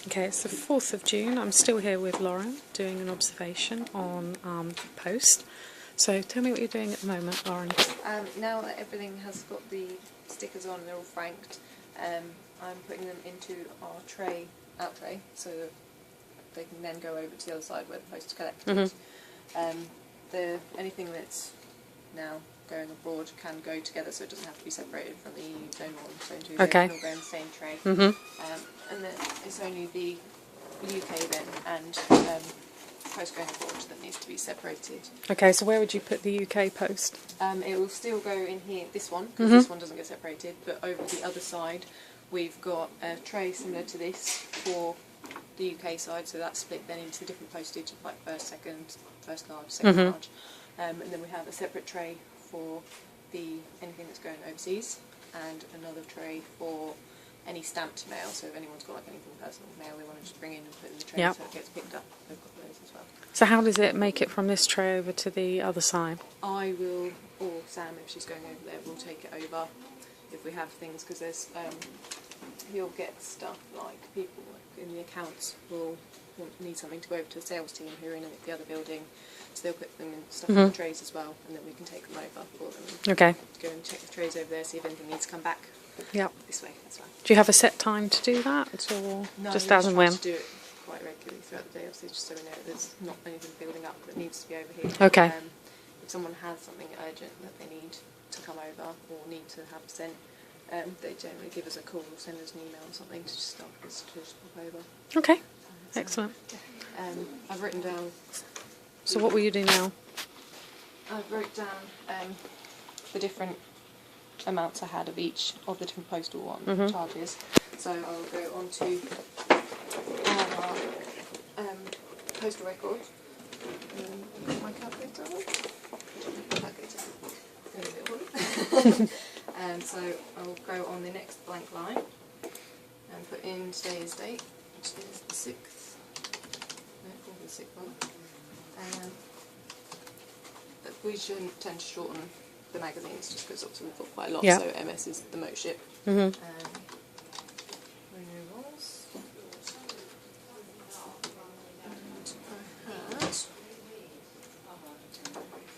Okay, it's the 4th of June. I'm still here with Lauren doing an observation on the post. So tell me what you're doing at the moment, Lauren. Now that everything has got the stickers on, they're all franked, I'm putting them into our out tray, so that they can then go over to the other side where the post is collected. Anything that's now going abroad can go together, so it doesn't have to be separated from the zone 1, zone 2, Okay. they can all go in the same tray. And then it's only the UK then and post going abroad that needs to be separated. Okay, so where would you put the UK post? It will still go in here, this one, because this one doesn't get separated, but over the other side we've got a tray similar to this for the UK side, so that's split then into different postage, like first, second, first large, second large, and then we have a separate tray for anything that's going overseas, and another tray for any stamped mail, so if anyone's got like anything personal mail they want to just bring in and put in the tray so it gets picked up, they've got those as well. So how does it make it from this tray over to the other side? I will, or Sam if she's going over there, will take it over if we have things, because there's, you'll get stuff like people in the accounts will need something to go over to the sales team who are in the other building, so they'll put them in stuff in the trays as well, and then we can take them over for them. Okay. Go and check the trays over there, see if anything needs to come back this way, that's right. Do you have a set time to do that, or No, just we as and when? try to do it quite regularly throughout the day, obviously, just so we know there's not anything building up that needs to be over here. Okay. If someone has something urgent that they need to come over or need to have sent, they generally give us a call or send us an email or something to just stop us to just pop over. Okay, excellent. I've written down. So what will you do now? I've wrote down the different amounts I had of each of the different postal charges. So I'll go on to our postal record. My calculator. So I'll go on the next blank line and put in today's date, which is the 6th. No, probably the 6th one. We shouldn't tend to shorten the magazines just because obviously we've got quite a lot, so MS is the most ship. Renewals. And I had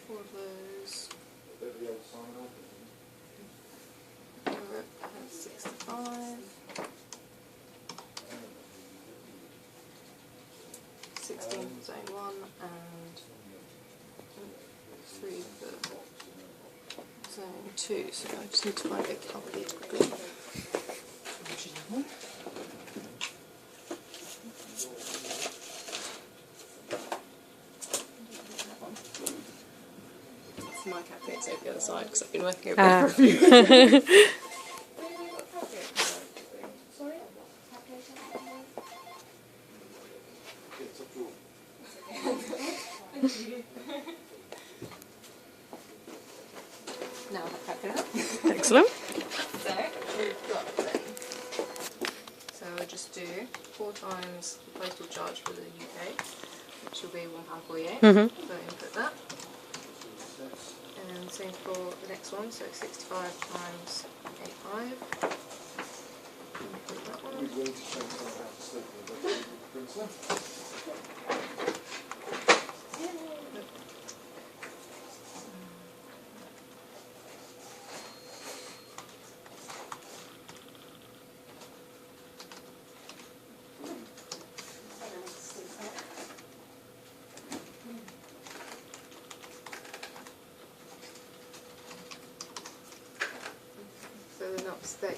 4 of those. I had 65. 16 for zone 1 and 3 for zone 2, so I just need to find a calculator quickly. My calculator's over the other side because I've been working over there for a few Now I have calculator. Excellent. So we've got then. So I'll just do 4 times the postal charge for the UK, which will be £1.48. So input that. And same for the next one, so 65 times 85. Input that one. So then that's the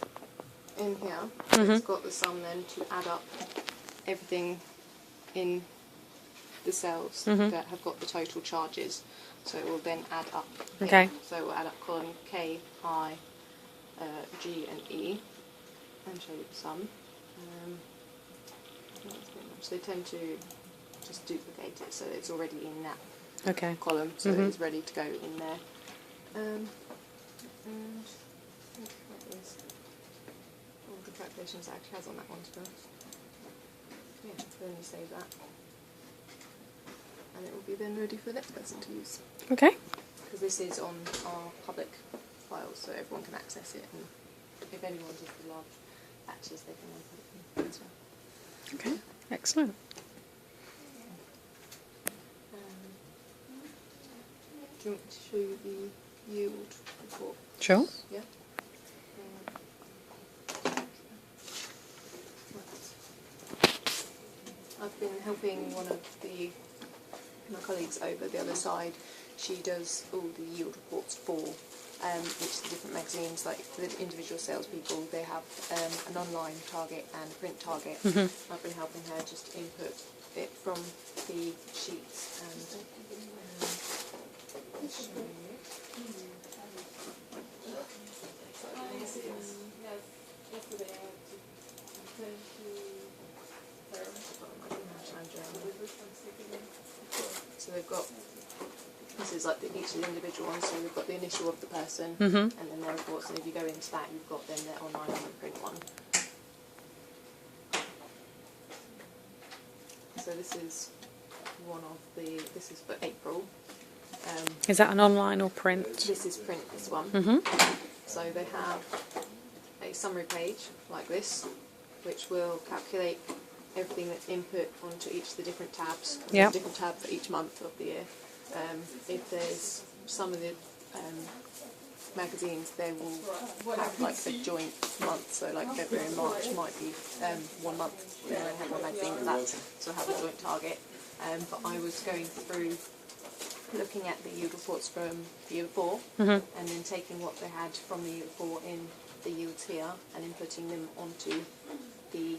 in here. It's got the sum then to add up everything in the cells that have got the total charges. So it will then add up. Okay. So we'll add up column K, I, G and E and show you the sum. That's pretty much. They tend to just duplicate it so it's already in that column, so it's ready to go in there. And I think that is all the calculations it actually has on that one, to be honest. Yeah, so then you save that. And it will be then ready for the next person to use. Okay. Because this is on our public files, so everyone can access it, and if anyone does the large batches, they can then put it in as well. Okay, excellent. Do you want me to show you the yield report? Sure. Yeah. I've been helping one of my colleagues over the other side. She does all the yield reports for each of the different magazines. Like for the individual salespeople, they have an online target and a print target. I've been helping her just input it from the sheets and so they've got, this is like each of the individual ones, so we've got the initial of the person and then their reports, and if you go into that you've got then their online and the print one. So this is one of the, this is for April. Is that an online or print? This is print, this one. So they have a summary page like this, which will calculate everything that's input onto each of the different tabs. Yep. There's a different tab for each month of the year. If there's some of the magazines, they will have like a joint month, so like February and March might be 1 month, they only have one magazine for that, so have a joint target. But I was going through looking at the yield reports from the year before and then taking what they had from the year before in the yields here and inputting them onto the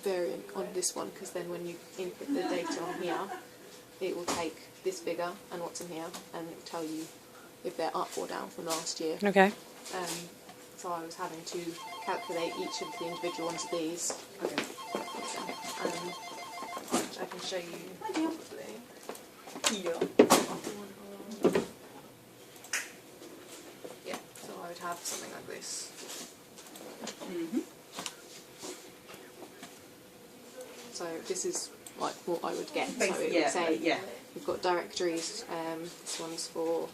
variant on this one, because then when you input the data on here it will take this figure and what's in here and it will tell you if they're up or down from last year. Okay. So I was having to calculate each of the individual ones of these. I can show you. Yeah, so I would have something like this. So this is like what I would get. So it would say we've got directories. This one's for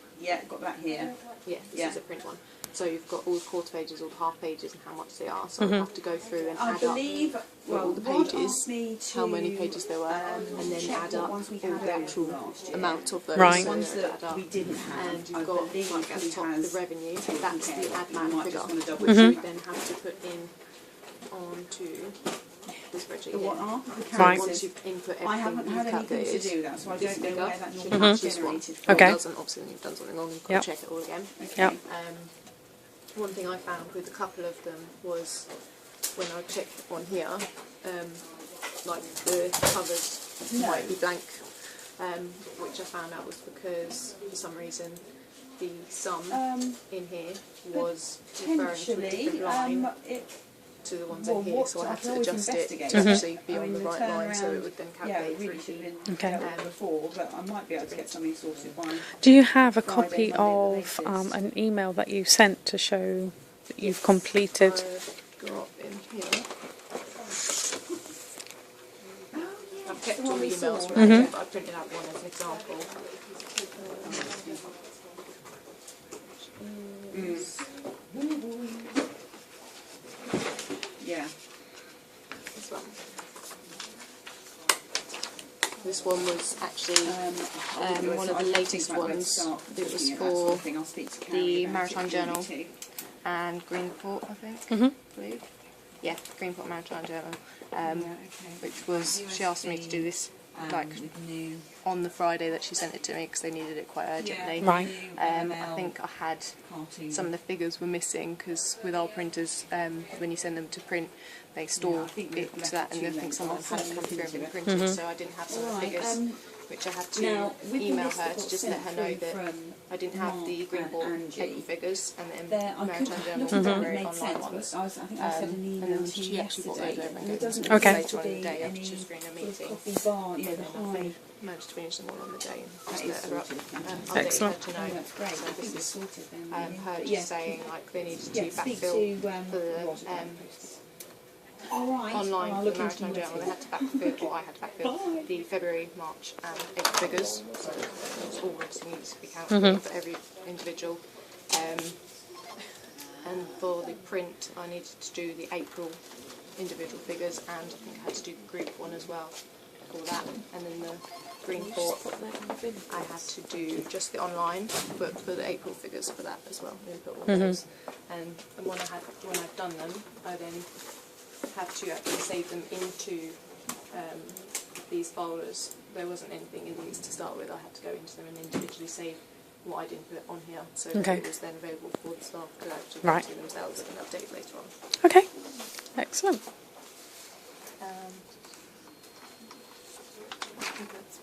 got that here. this is a print one. So you've got all the quarter pages, all the half pages, and how much they are. So I have to go through and add up all the pages, how many pages there were, and then add up all the actual amount of those. Right. So Ones they would add that up. we didn't have. And you've I got believe like at the top has the revenue. taken That's care the of. ad You man might figure, just want to double which check. you then have to put in onto the spreadsheet The what here. are? So Right. once you've input I everything haven't you've had anything to calculated, do that, so I this don't know figure where that should normally match is this one. generated If from. Okay. it doesn't, obviously then you've done something wrong, you've got Yep. to check it all again. Yep. One thing I found with a couple of them was when I checked on here, like the covers might be blank, which I found out was because for some reason the sum in here was referring to a different line to the ones in here, so I had to adjust it to actually be on the right line, so it would then calculate really through should the have been Okay. dealt with before, but I might be able to get something sorted by. Do you have a Friday, copy Monday of the latest. an email that you sent to show that you've completed? I've got in here. I've kept all the emails from here, but I printed out one as an example. Yeah. This one. This one was actually one of the latest ones. It was for the Maritime Journal and Greenport, I think. I believe. Yeah, Greenport Maritime Journal. Which was, she asked me to do this like on the Friday that she sent it to me because they needed it quite urgently. Right. I think I had some of the figures were missing because with our printers, when you send them to print, they store it to that, and I think some of them hadn't come through and been printed, so I didn't have some of the figures, which I had to email her to just let her know that I didn't have the Greenport April figures, and then Maritime Journal were very online ones. I think I sent an And email then to she you actually brought those yesterday. over and There gave them doesn't to me Okay. later on in the day after she was doing a meeting. coffee bar, And then the high. I managed to finish them all on the day and just That is let her up. sorted. I'll let Excellent. her to Oh, know. that's great. I So think this it's is sorted then. her really. just saying like they needed to speak backfill to for the Rob about online I'll for look the Maritime into Journal. They had to backfill, or I had to backfill the February, March and April figures. So it's all everything needs to be calculated for every individual. And for the print, I needed to do the April individual figures, and I think I had to do group one as well for that. And then the green port, I had to do just the online, but for the April figures for that as well, input all those. And when I've done them, I then have to actually save them into these folders. There wasn't anything in these to start with. I had to go into them and individually save what I'd input on here, so Okay. it was then available for the staff to actually Right. go to themselves and update later on. Okay, excellent. I think that's